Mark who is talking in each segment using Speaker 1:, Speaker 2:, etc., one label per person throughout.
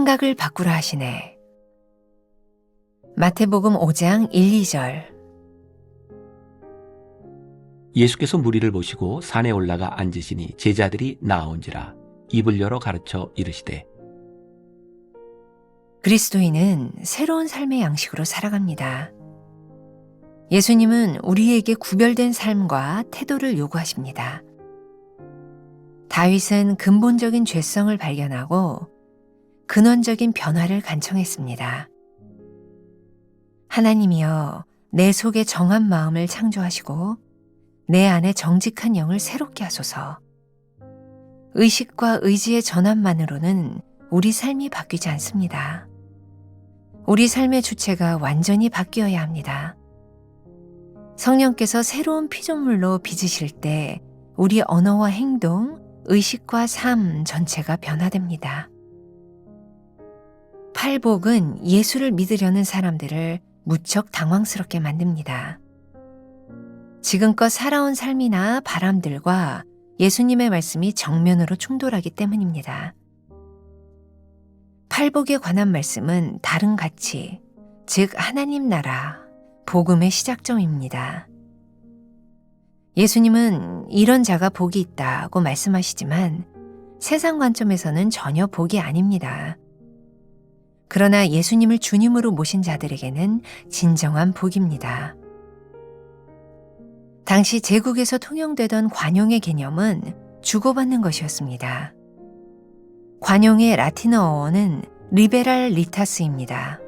Speaker 1: 생각을 바꾸라 하시네. 마태복음 5장 1, 2절.
Speaker 2: 예수께서 무리를 보시고 산에 올라가 앉으시니 제자들이 나아온지라 입을 열어 가르쳐 이르시되.
Speaker 1: 그리스도인은 새로운 삶의 양식으로 살아갑니다. 예수님은 우리에게 구별된 삶과 태도를 요구하십니다. 다윗은 근본적인 죄성을 발견하고 근원적인 변화를 간청했습니다. 하나님이여, 내 속에 정한 마음을 창조하시고 내 안에 정직한 영을 새롭게 하소서. 의식과 의지의 전환만으로는 우리 삶이 바뀌지 않습니다. 우리 삶의 주체가 완전히 바뀌어야 합니다. 성령께서 새로운 피조물로 빚으실 때 우리 언어와 행동, 의식과 삶 전체가 변화됩니다. 팔복은 예수를 믿으려는 사람들을 무척 당황스럽게 만듭니다. 지금껏 살아온 삶이나 바람들과 예수님의 말씀이 정면으로 충돌하기 때문입니다. 팔복에 관한 말씀은 다른 가치, 즉 하나님 나라, 복음의 시작점입니다. 예수님은 이런 자가 복이 있다고 말씀하시지만 세상 관점에서는 전혀 복이 아닙니다. 그러나 예수님을 주님으로 모신 자들에게는 진정한 복입니다. 당시 제국에서 통용되던 관용의 개념은 주고받는 것이었습니다. 관용의 라틴어어는 리베랄 리타스입니다.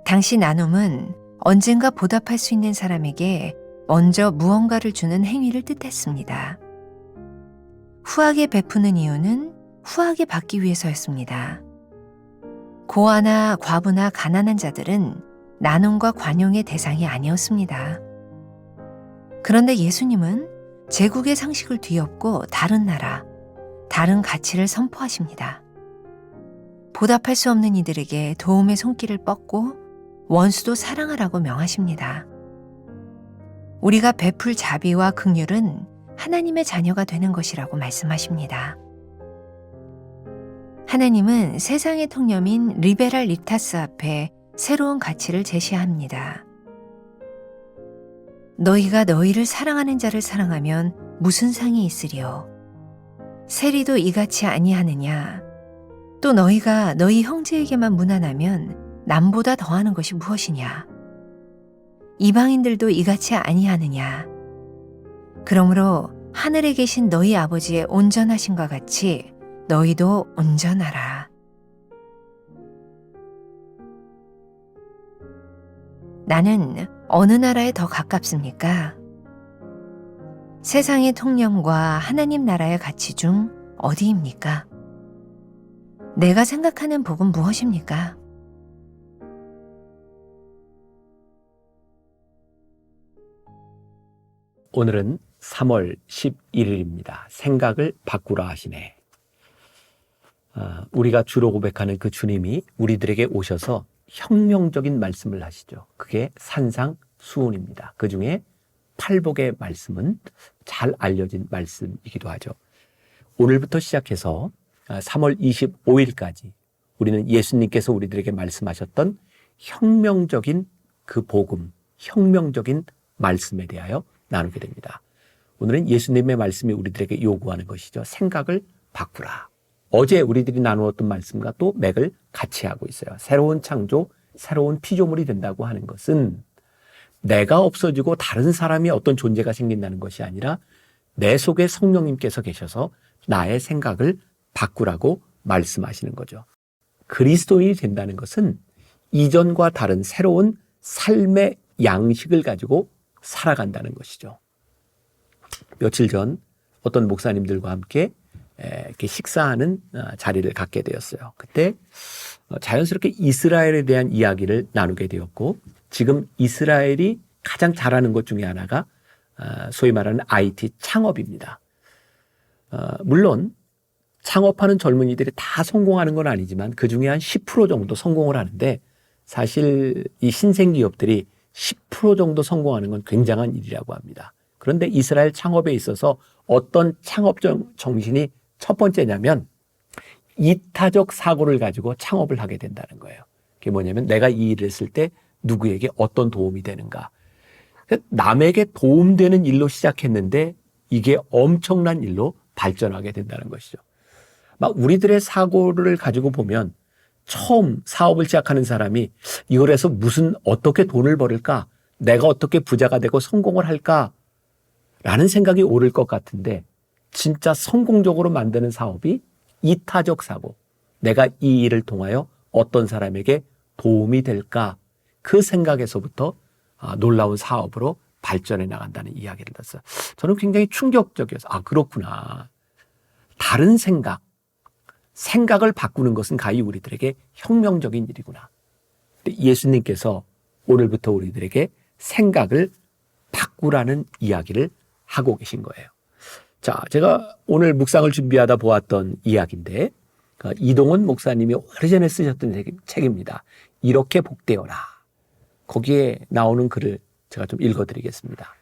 Speaker 1: 당시 나눔은 언젠가 보답할 수 있는 사람에게 먼저 무언가를 주는 행위를 뜻했습니다. 후하게 베푸는 이유는 후하게 받기 위해서였습니다. 고아나 과부나 가난한 자들은 나눔과 관용의 대상이 아니었습니다. 그런데 예수님은 제국의 상식을 뒤엎고 다른 나라, 다른 가치를 선포하십니다. 보답할 수 없는 이들에게 도움의 손길을 뻗고 원수도 사랑하라고 명하십니다. 우리가 베풀 자비와 긍휼은 하나님의 자녀가 되는 것이라고 말씀하십니다. 하나님은 세상의 통념인 리베랄 리타스 앞에 새로운 가치를 제시합니다. 너희가 너희를 사랑하는 자를 사랑하면 무슨 상이 있으리요? 세리도 이같이 아니하느냐? 또 너희가 너희 형제에게만 무난하면 남보다 더하는 것이 무엇이냐? 이방인들도 이같이 아니하느냐? 그러므로 하늘에 계신 너희 아버지의 온전하심과 같이 너희도 온전하라. 나는 어느 나라에 더 가깝습니까? 세상의 통념과 하나님 나라의 가치 중 어디입니까? 내가 생각하는 복은 무엇입니까?
Speaker 2: 오늘은 3월 11일입니다. 생각을 바꾸라 하시네. 우리가 주로 고백하는 그 주님이 우리들에게 오셔서 혁명적인 말씀을 하시죠. 그게 산상수훈입니다. 그 중에 팔복의 말씀은 잘 알려진 말씀이기도 하죠. 오늘부터 시작해서 3월 25일까지 우리는 예수님께서 우리들에게 말씀하셨던 혁명적인 그 복음, 혁명적인 말씀에 대하여 나누게 됩니다. 오늘은 예수님의 말씀이 우리들에게 요구하는 것이죠. 생각을 바꾸라. 어제 우리들이 나누었던 말씀과 또 맥을 같이 하고 있어요. 새로운 창조, 새로운 피조물이 된다고 하는 것은 내가 없어지고 다른 사람이 어떤 존재가 생긴다는 것이 아니라 내 속에 성령님께서 계셔서 나의 생각을 바꾸라고 말씀하시는 거죠. 그리스도인이 된다는 것은 이전과 다른 새로운 삶의 양식을 가지고 살아간다는 것이죠. 며칠 전 어떤 목사님들과 함께 이렇게 식사하는 자리를 갖게 되었어요. 그때 자연스럽게 이스라엘에 대한 이야기를 나누게 되었고, 지금 이스라엘이 가장 잘하는 것 중에 하나가 소위 말하는 IT 창업입니다. 물론 창업하는 젊은이들이 다 성공하는 건 아니지만 그 중에 한 10% 정도 성공을 하는데, 사실 이 신생 기업들이 10% 정도 성공하는 건 굉장한 일이라고 합니다. 그런데 이스라엘 창업에 있어서 어떤 창업 정신이 첫 번째냐면 이타적 사고를 가지고 창업을 하게 된다는 거예요. 그게 뭐냐면 내가 이 일을 했을 때 누구에게 어떤 도움이 되는가. 남에게 도움되는 일로 시작했는데 이게 엄청난 일로 발전하게 된다는 것이죠. 막 우리들의 사고를 가지고 보면 처음 사업을 시작하는 사람이 이걸 해서 어떻게 돈을 벌을까? 내가 어떻게 부자가 되고 성공을 할까? 라는 생각이 오를 것 같은데 진짜 성공적으로 만드는 사업이 이타적 사고. 내가 이 일을 통하여 어떤 사람에게 도움이 될까? 그 생각에서부터 놀라운 사업으로 발전해 나간다는 이야기를 들었어요. 저는 굉장히 충격적이어서 그렇구나. 다른 생각을 바꾸는 것은 가히 우리들에게 혁명적인 일이구나. 근데 예수님께서 오늘부터 우리들에게 생각을 바꾸라는 이야기를 하고 계신 거예요. 자, 제가 오늘 묵상을 준비하다 보았던 이야기인데 이동원 목사님이 오래전에 쓰셨던 책입니다. 이렇게 복되어라. 거기에 나오는 글을 제가 좀 읽어드리겠습니다.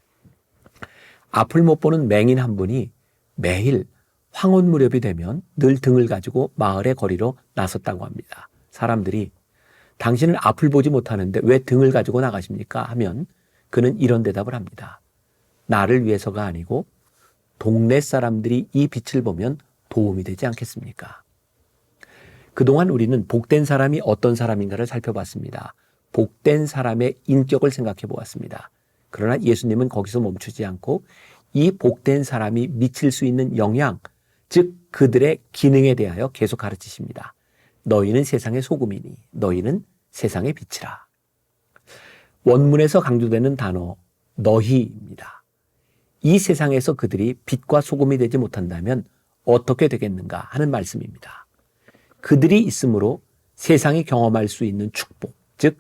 Speaker 2: 앞을 못 보는 맹인 한 분이 매일 황혼 무렵이 되면 늘 등을 가지고 마을의 거리로 나섰다고 합니다. 사람들이 당신은 앞을 보지 못하는데 왜 등을 가지고 나가십니까? 하면 그는 이런 대답을 합니다. 나를 위해서가 아니고 동네 사람들이 이 빛을 보면 도움이 되지 않겠습니까? 그동안 우리는 복된 사람이 어떤 사람인가를 살펴봤습니다. 복된 사람의 인격을 생각해 보았습니다. 그러나 예수님은 거기서 멈추지 않고 이 복된 사람이 미칠 수 있는 영향, 즉 그들의 기능에 대하여 계속 가르치십니다. 너희는 세상의 소금이니 너희는 세상의 빛이라. 원문에서 강조되는 단어 너희입니다. 이 세상에서 그들이 빛과 소금이 되지 못한다면 어떻게 되겠는가 하는 말씀입니다. 그들이 있으므로 세상이 경험할 수 있는 축복, 즉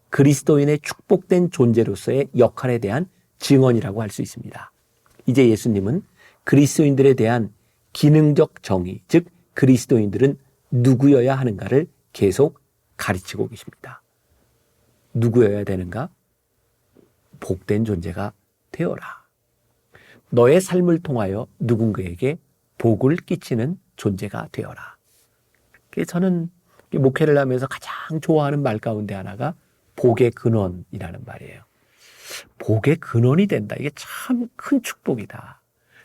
Speaker 2: 그리스도인의 축복된 존재로서의 역할에 대한 증언이라고 할 수 있습니다. 이제 예수님은 그리스도인들에 대한 기능적 정의, 즉 그리스도인들은 누구여야 하는가를 계속 가르치고 계십니다. 누구여야 되는가? 복된 존재가 되어라. 너의 삶을 통하여 누군가에게 복을 끼치는 존재가 되어라. 저는 목회를 하면서 가장 좋아하는 말 가운데 하나가 복의 근원이라는 말이에요. 복의 근원이 된다. 이게 참 큰 축복이다.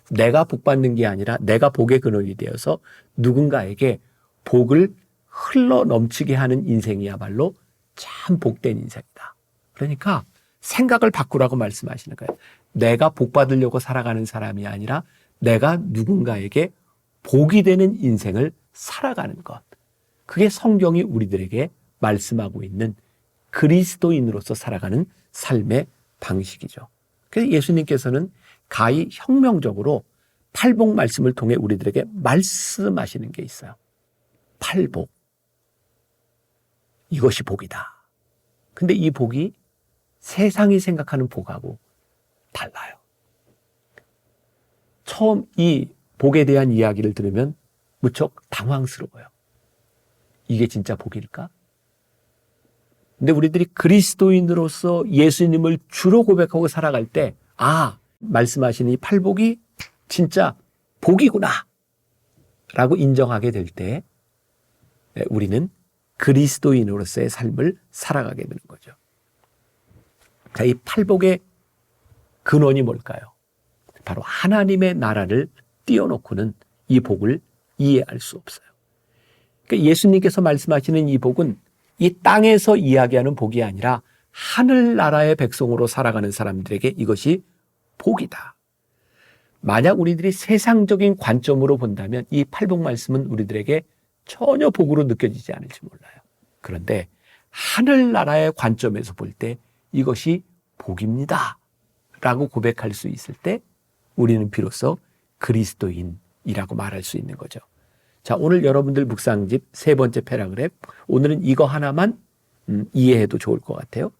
Speaker 2: 내가 복 받는 게 아니라 내가 복의 근원이 되어서 누군가에게 복을 흘러 넘치게 하는 인생이야말로 참 복된 인생이다. 그러니까 생각을 바꾸라고 말씀하시는 거예요. 내가 복 받으려고 살아가는 사람이 아니라 내가 누군가에게 복이 되는 인생을 살아가는 것. 그게 성경이 우리들에게 말씀하고 있는 그리스도인으로서 살아가는 삶의 방식이죠. 그래서 예수님께서는 가히 혁명적으로 팔복 말씀을 통해 우리들에게 말씀하시는 게 있어요. 팔복. 이것이 복이다. 근데 이 복이 세상이 생각하는 복하고 달라요. 처음 이 복에 대한 이야기를 들으면 무척 당황스러워요. 이게 진짜 복일까? 근데 우리들이 그리스도인으로서 예수님을 주로 고백하고 살아갈 때 말씀하시는 이 팔복이 진짜 복이구나 라고 인정하게 될 때 우리는 그리스도인으로서의 삶을 살아가게 되는 거죠. 자, 이 팔복의 근원이 뭘까요? 바로 하나님의 나라를 띄워놓고는 이 복을 이해할 수 없어요. 그러니까 예수님께서 말씀하시는 이 복은 이 땅에서 이야기하는 복이 아니라 하늘나라의 백성으로 살아가는 사람들에게 이것이 복이다. 만약 우리들이 세상적인 관점으로 본다면 이 팔복 말씀은 우리들에게 전혀 복으로 느껴지지 않을지 몰라요. 그런데 하늘나라의 관점에서 볼 때 이것이 복입니다 라고 고백할 수 있을 때 우리는 비로소 그리스도인이라고 말할 수 있는 거죠. 자, 오늘 여러분들 묵상집 세 번째 패러그랩, 오늘은 이거 하나만 이해해도 좋을 것 같아요.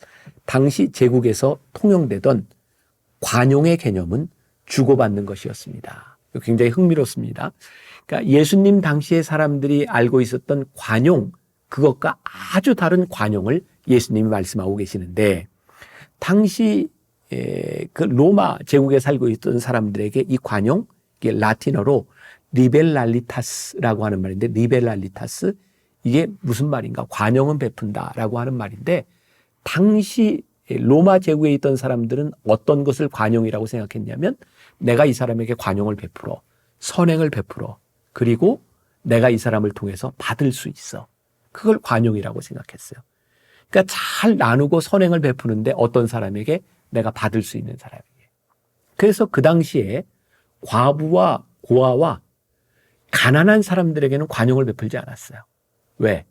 Speaker 2: 당시 제국에서 통용되던 관용의 개념은 주고받는 것이었습니다. 굉장히 흥미롭습니다. 그러니까 예수님 당시의 사람들이 알고 있었던 관용, 그것과 아주 다른 관용을 예수님이 말씀하고 계시는데, 당시 그 로마 제국에 살고 있던 사람들에게 이 관용, 이게 라틴어로 리벨랄리타스라고 하는 말인데, 리벨랄리타스, 이게 무슨 말인가? 관용은 베푼다라고 하는 말인데, 당시 로마 제국에 있던 사람들은 어떤 것을 관용이라고 생각했냐면, 내가 이 사람에게 관용을 베풀어, 선행을 베풀어, 그리고 내가 이 사람을 통해서 받을 수 있어. 그걸 관용이라고 생각했어요. 그러니까 잘 나누고 선행을 베푸는데 어떤 사람에게 내가 받을 수 있는 사람에게. 그래서 그 당시에 과부와 고아와 가난한 사람들에게는 관용을 베풀지 않았어요. 왜?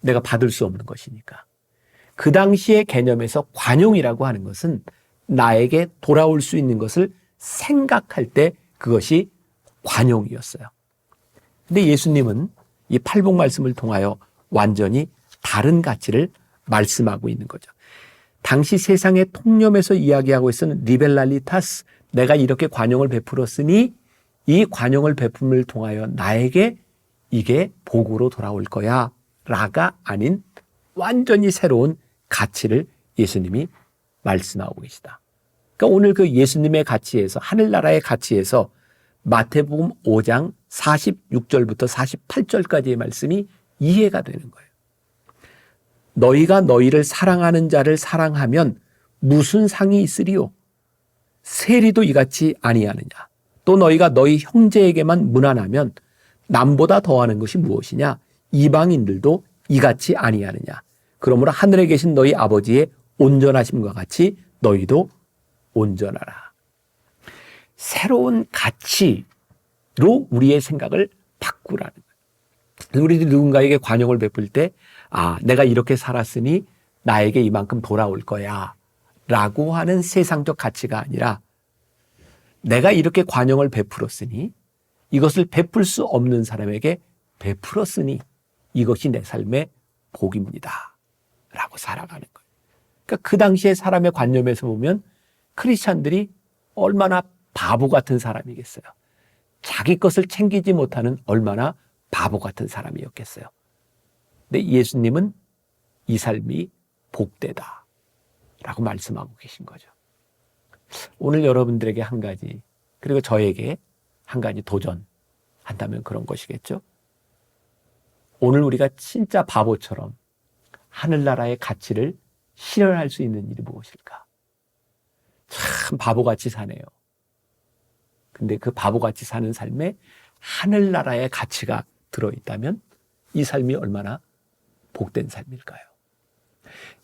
Speaker 2: 내가 받을 수 없는 것이니까. 그 당시의 개념에서 관용이라고 하는 것은 나에게 돌아올 수 있는 것을 생각할 때 그것이 관용이었어요. 근데 예수님은 이 팔복 말씀을 통하여 완전히 다른 가치를 말씀하고 있는 거죠. 당시 세상의 통념에서 이야기하고 있었던 리벨랄리타스, 내가 이렇게 관용을 베풀었으니 이 관용을 베품을 통하여 나에게 이게 복으로 돌아올 거야 라가 아닌 완전히 새로운 가치를 예수님이 말씀하고 계시다. 그러니까 오늘 그 예수님의 가치에서, 하늘나라의 가치에서 마태복음 5장 46절부터 48절까지의 말씀이 이해가 되는 거예요. 너희가 너희를 사랑하는 자를 사랑하면 무슨 상이 있으리요? 세리도 이같이 아니하느냐? 또 너희가 너희 형제에게만 문안하면 남보다 더하는 것이 무엇이냐? 이방인들도 이같이 아니하느냐? 그러므로 하늘에 계신 너희 아버지의 온전하심과 같이 너희도 온전하라. 새로운 가치로 우리의 생각을 바꾸라는 거예요. 우리들이 누군가에게 관용을 베풀 때, 아, 내가 이렇게 살았으니 나에게 이만큼 돌아올 거야 라고 하는 세상적 가치가 아니라, 내가 이렇게 관용을 베풀었으니, 이것을 베풀 수 없는 사람에게 베풀었으니 이것이 내 삶의 복입니다 라고 살아가는 거예요. 그러니까 그 당시에 사람의 관념에서 보면 크리스찬들이 얼마나 바보 같은 사람이겠어요. 자기 것을 챙기지 못하는 얼마나 바보 같은 사람이었겠어요. 근데 예수님은 이 삶이 복되다 라고 말씀하고 계신 거죠. 오늘 여러분들에게 한 가지, 그리고 저에게 한 가지 도전한다면 그런 것이겠죠. 오늘 우리가 진짜 바보처럼 하늘나라의 가치를 실현할 수 있는 일이 무엇일까? 참 바보같이 사네요. 근데 그 바보같이 사는 삶에 하늘나라의 가치가 들어있다면 이 삶이 얼마나 복된 삶일까요?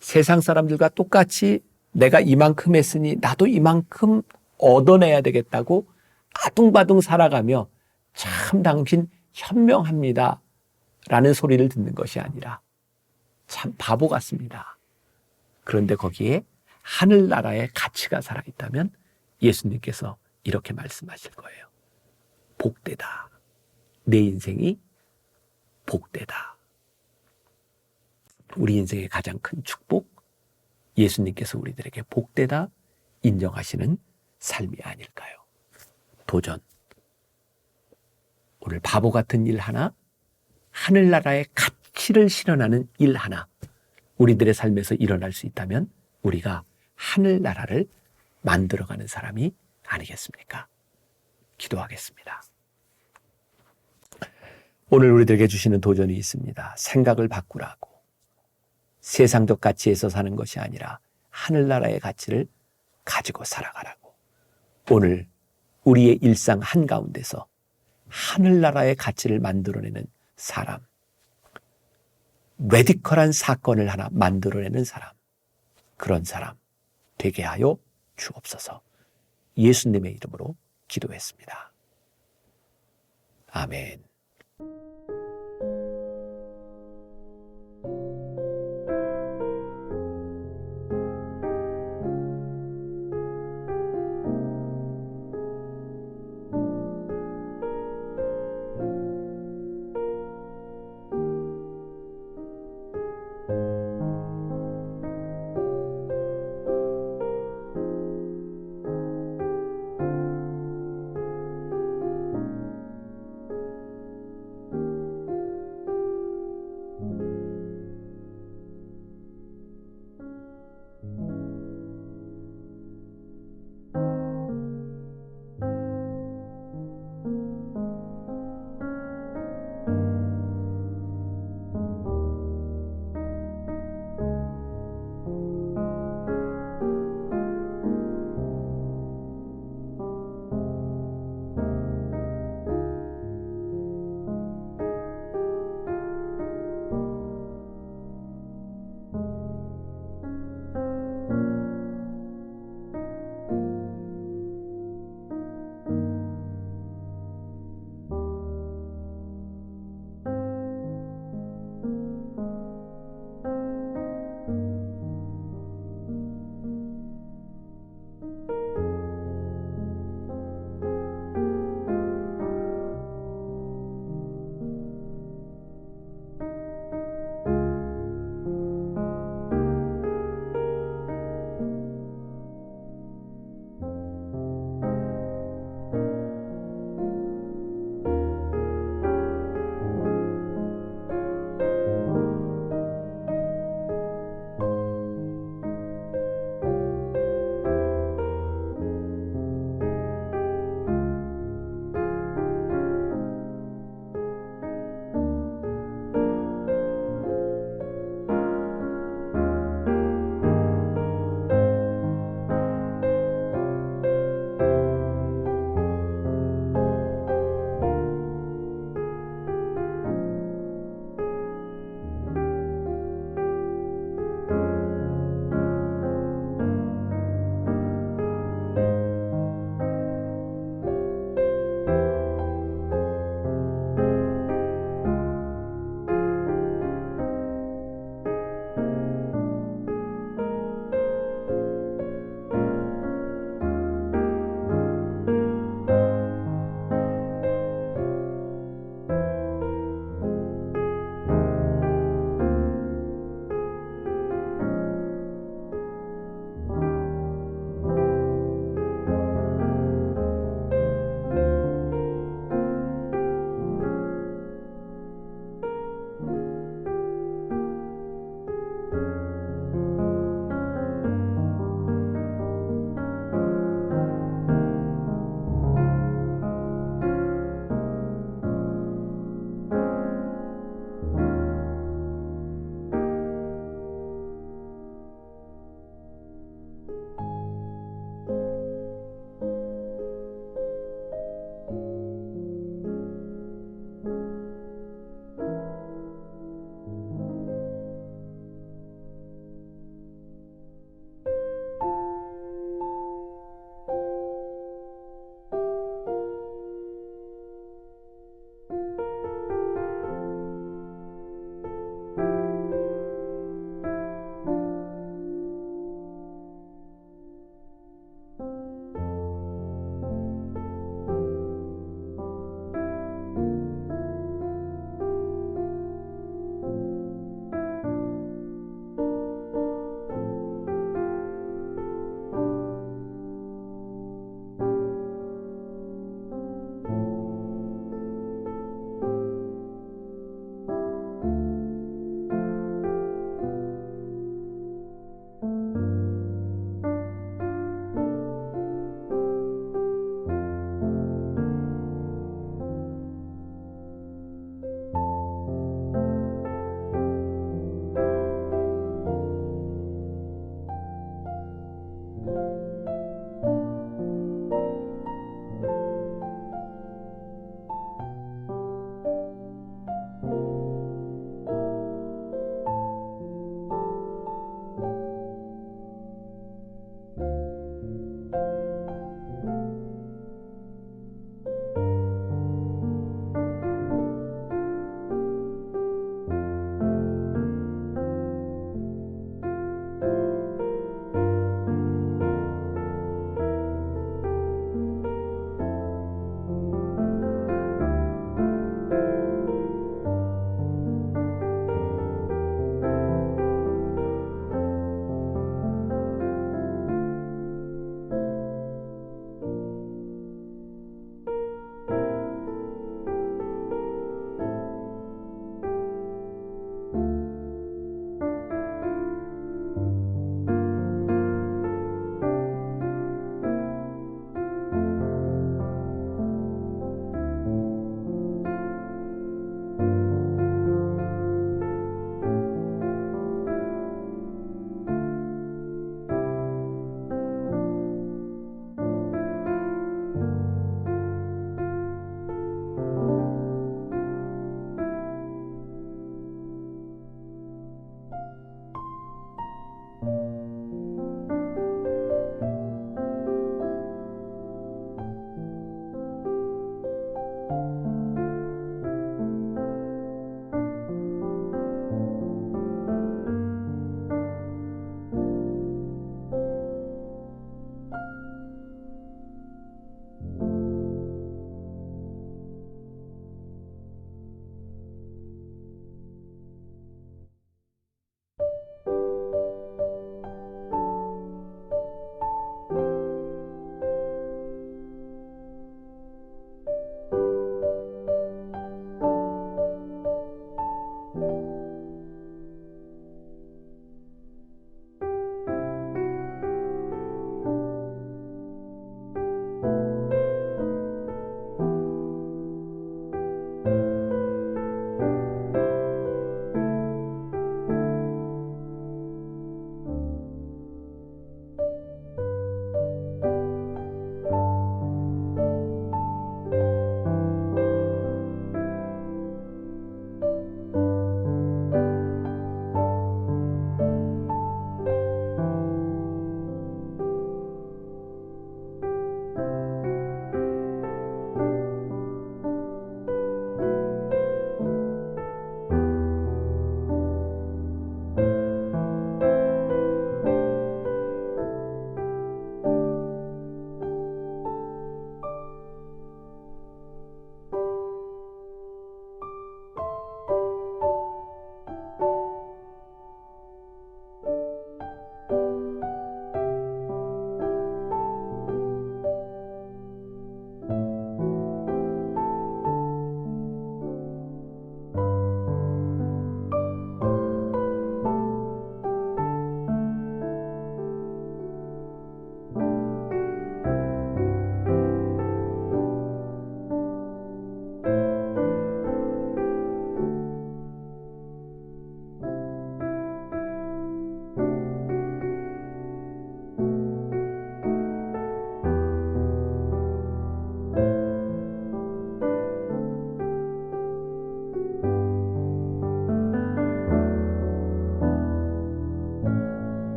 Speaker 2: 세상 사람들과 똑같이 내가 이만큼 했으니 나도 이만큼 얻어내야 되겠다고 아둥바둥 살아가며 참 당신 현명합니다 라는 소리를 듣는 것이 아니라 참 바보 같습니다. 그런데 거기에 하늘나라의 가치가 살아있다면 예수님께서 이렇게 말씀하실 거예요. 복되다. 내 인생이 복되다. 우리 인생의 가장 큰 축복, 예수님께서 우리들에게 복되다 인정하시는 삶이 아닐까요? 도전. 오늘 바보 같은 일 하나, 하늘나라의 가치를 실현하는 일 하나, 우리들의 삶에서 일어날 수 있다면 우리가 하늘나라를 만들어가는 사람이 아니겠습니까? 기도하겠습니다. 오늘 우리들에게 주시는 도전이 있습니다. 생각을 바꾸라고. 세상적 가치에서 사는 것이 아니라 하늘나라의 가치를 가지고 살아가라고. 오늘 우리의 일상 한가운데서 하늘나라의 가치를 만들어내는 사람, 레디컬한 사건을 하나 만들어내는 사람, 그런 사람 되게 하여 주옵소서. 예수님의 이름으로 기도했습니다. 아멘.